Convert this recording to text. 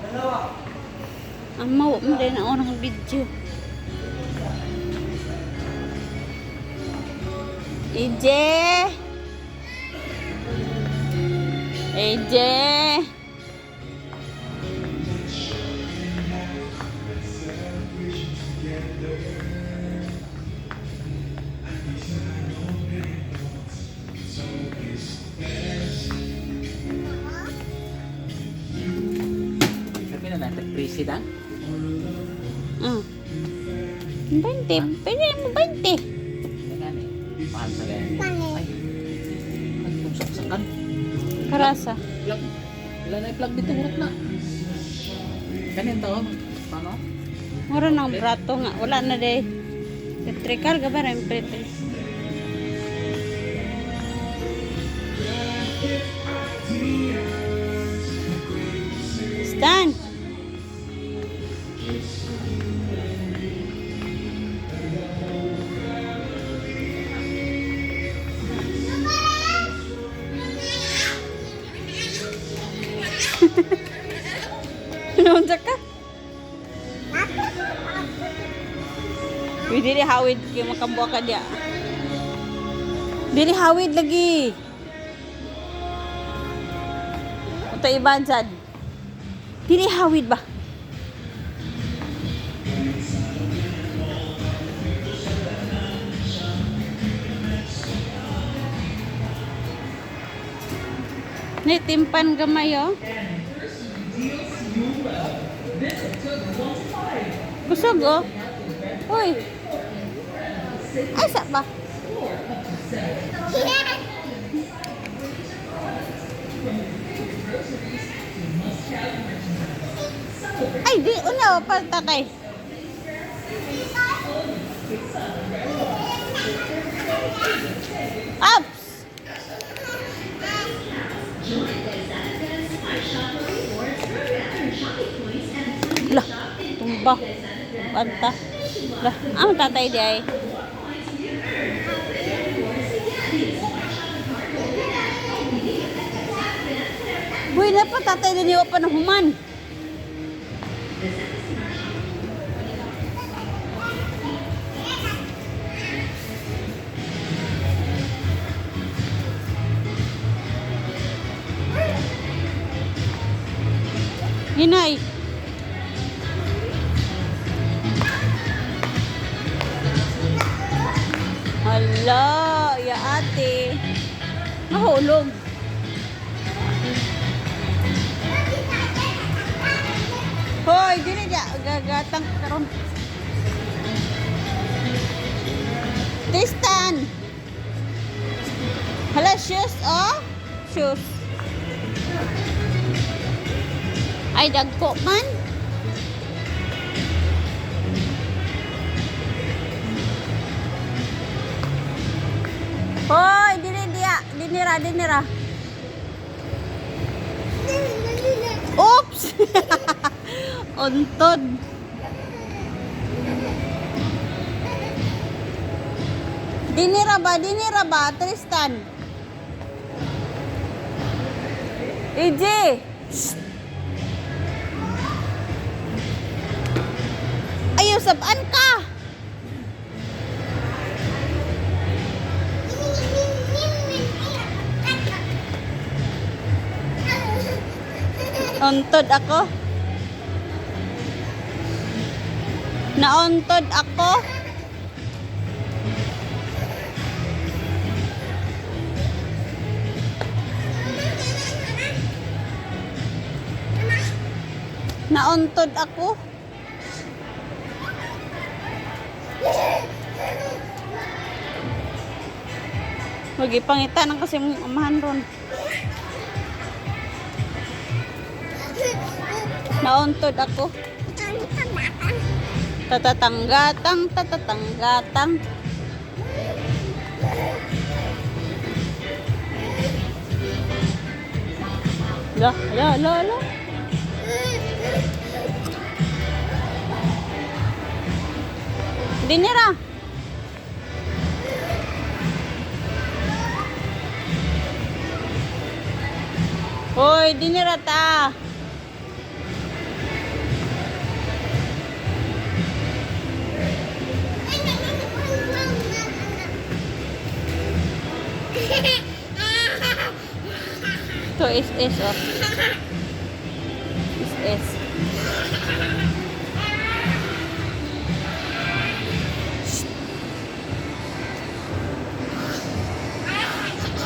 Ang mawa mo rin ang orang video. EJ! EJ! President? 20. Pwede mo 20. Ganyan eh. Mahal sa ganyan. Ay. Ay, kung saksakan. Karasa. Plug. Wala na i-plug dito. Hurot na. Ganyan tao. Paano? Mura ng brato nga. Wala na day. Electrical ka ba rin? Stand. Nunsa ka? Uy, dili hawid kay makambuha ka dia. Dili hawid lagi. Ito iban sad. Dili hawid ba? Ni timpan gamay oh. Kusog oh. Uy. Asa ba? Ay, di una pa takay. Ups. Lah, tumba. Banta. Lah, ang tatay di ay. Uy, na pa tatay din iwa pa na human. Hinay. Hala, ya ate. Nahulog. Hoy, dili dia gagatang karon. Tristan. Hala, shoes oh. Shoes. Ay, dagko man. Hoy, dinira. Oops! Untod. Dinira ba, Tristan? EJ! Ayaw, sabaan ka! Untod ako. Nauntod ako. Nauntod ako. Magipangita nang kasi mong amahan ron. Nauntod ako. Tatatanggatang. La. Dinira. Hoy, dinira ta. Ito is oh. Is.